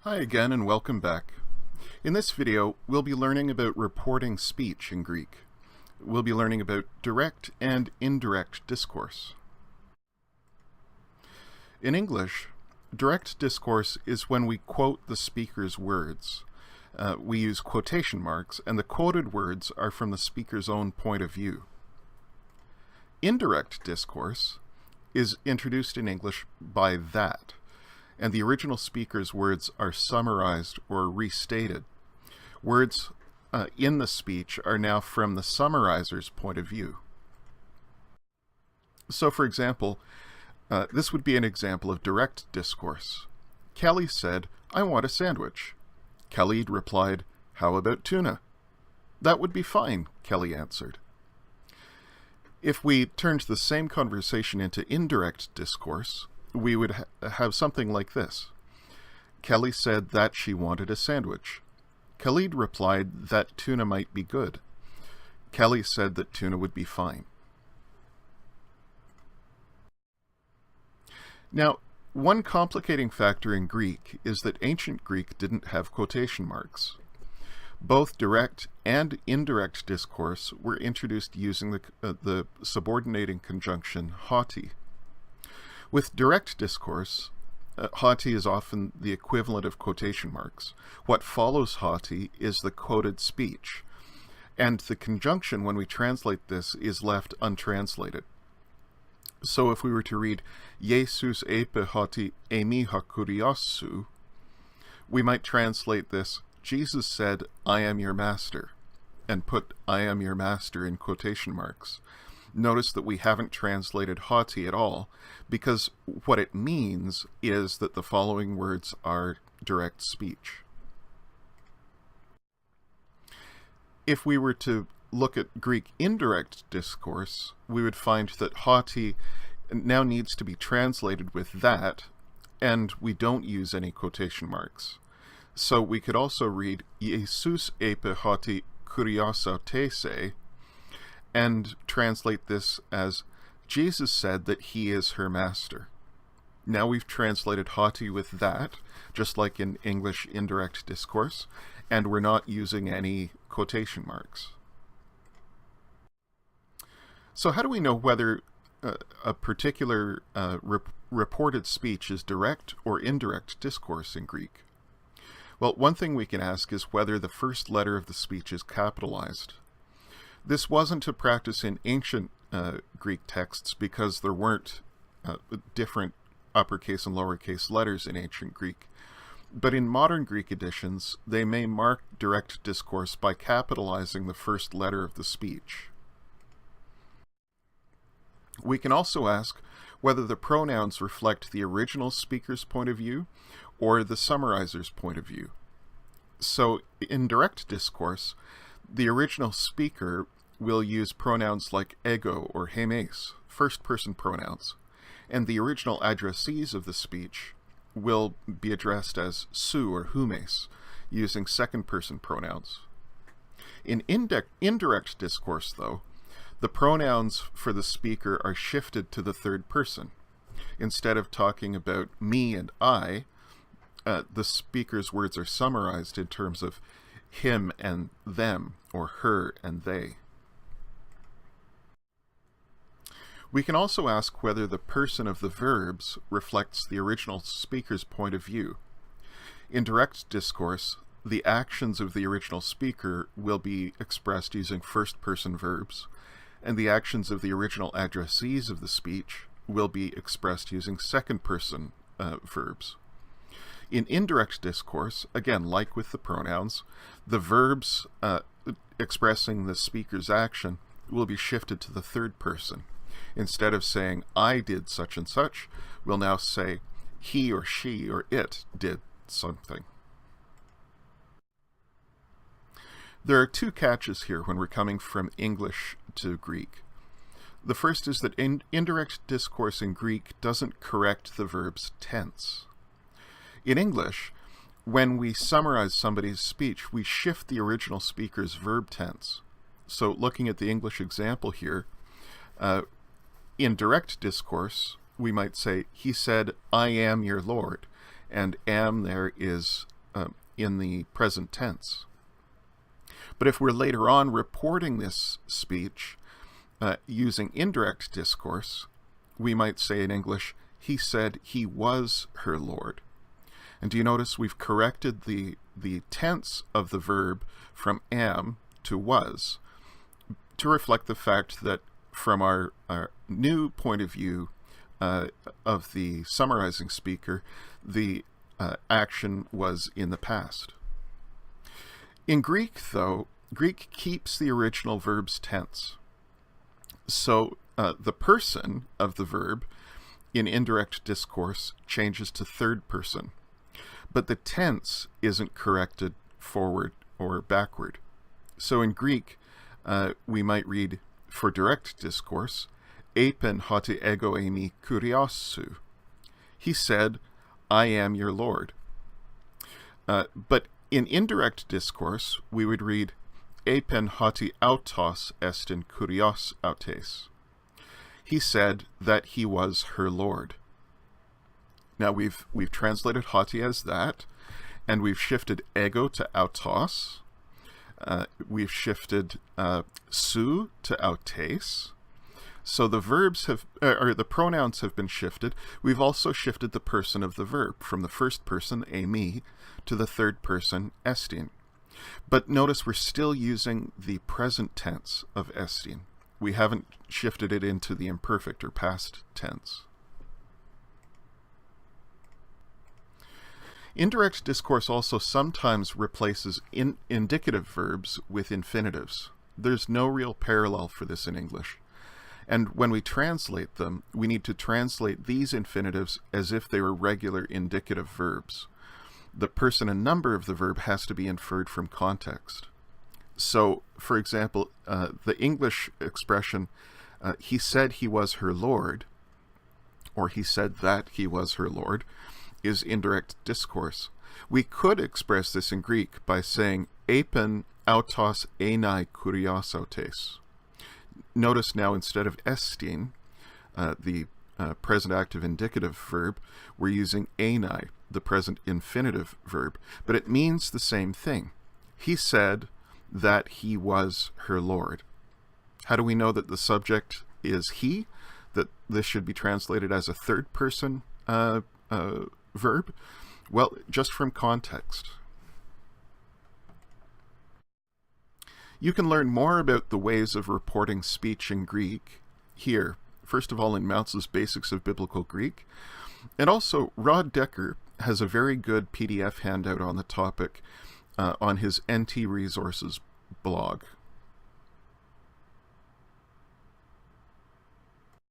Hi again and welcome back. In this video, we'll be learning about reporting speech in Greek. We'll be learning about direct and indirect discourse. In English, direct discourse is when we quote the speaker's words. We use quotation marks, and the quoted words are from the speaker's own point of view. Indirect discourse is introduced in English by that, and the original speaker's words are summarized or restated. Words in the speech are now from the summarizer's point of view. So, for example, this would be an example of direct discourse. Kelly said, "I want a sandwich." Khalid replied, "How about tuna?" "That would be fine," Kelly answered. If we turned the same conversation into indirect discourse, we would have something like this. Kelly said that she wanted a sandwich. Khalid replied that tuna might be good. Kelly said that tuna would be fine. Now, one complicating factor in Greek is that ancient Greek didn't have quotation marks. Both direct and indirect discourse were introduced using the subordinating conjunction haughty. With direct discourse, haughty is often the equivalent of quotation marks. What follows haughty is the quoted speech, and the conjunction, when we translate this, is left untranslated. So if we were to read Jesus epe haughty emi hakuriasu, we might translate this, Jesus said, "I am your master," and put "I am your master" in quotation marks. Notice that we haven't translated haughty at all, because what it means is that the following words are direct speech. If we were to look at Greek indirect discourse, we would find that haughty now needs to be translated with that, and we don't use any quotation marks. So we could also read Jesus epe haughty kuriasautese, and translate this as Jesus said that he is her master. Now we've translated haughty with that, just like in English indirect discourse, and we're not using any quotation marks. So how do we know whether a particular reported speech is direct or indirect discourse in Greek? Well, one thing we can ask is whether the first letter of the speech is capitalized. This wasn't a practice in ancient Greek texts because there weren't different uppercase and lowercase letters in ancient Greek. But in modern Greek editions, they may mark direct discourse by capitalizing the first letter of the speech. We can also ask whether the pronouns reflect the original speaker's point of view or the summarizer's point of view. So in direct discourse, the original speaker will use pronouns like ego or hemes, first-person pronouns, and the original addressees of the speech will be addressed as su or humes, using second-person pronouns. In indirect discourse, though, the pronouns for the speaker are shifted to the third person. Instead of talking about me and I, the speaker's words are summarized in terms of him and them, or her and they. We can also ask whether the person of the verbs reflects the original speaker's point of view. In direct discourse, the actions of the original speaker will be expressed using first-person verbs, and the actions of the original addressees of the speech will be expressed using second-person verbs. In indirect discourse, again, like with the pronouns, the verbs expressing the speaker's action will be shifted to the third person. Instead of saying, "I did such and such," we'll now say, "he or she or it did something." There are two catches here when we're coming from English to Greek. The first is that indirect discourse in Greek doesn't correct the verb's tense. In English, when we summarize somebody's speech, we shift the original speaker's verb tense. So looking at the English example here, in direct discourse, we might say, "He said, 'I am your Lord,' and am there is in the present tense. But if we're later on reporting this speech using indirect discourse, we might say in English, he said he was her Lord. And do you notice we've corrected the tense of the verb from am to was to reflect the fact that from our new point of view of the summarizing speaker, the action was in the past. In Greek, though, Greek keeps the original verb's tense. So the person of the verb in indirect discourse changes to third person, but the tense isn't corrected forward or backward. So in Greek, we might read, for direct discourse, epen hoti ego eimi kuriosou. He said, I am your Lord. But in indirect discourse, we would read, epen hoti autos estin kurios autes. He said that he was her Lord. Now we've translated hoti as that, and we've shifted ego to autos. We've shifted su to autes. So the verbs have, or the pronouns have been shifted. We've also shifted the person of the verb from the first person, eimi, to the third person, estin. But notice we're still using the present tense of estin. We haven't shifted it into the imperfect or past tense. Indirect discourse also sometimes replaces indicative verbs with infinitives. There's no real parallel for this in English. And when we translate them, we need to translate these infinitives as if they were regular indicative verbs. The person and number of the verb has to be inferred from context. So, for example, the English expression, he said he was her Lord, or he said that he was her Lord, is indirect discourse. We could express this in Greek by saying, epen autos enai kurios autes. Notice now instead of estin, the present active indicative verb, we're using enai, the present infinitive verb, but it means the same thing. He said that he was her Lord. How do we know that the subject is he? That this should be translated as a third person verb? Well, just from context. You can learn more about the ways of reporting speech in Greek here, first of all in Mounce's Basics of Biblical Greek, and also Rod Decker has a very good PDF handout on the topic on his NT Resources blog.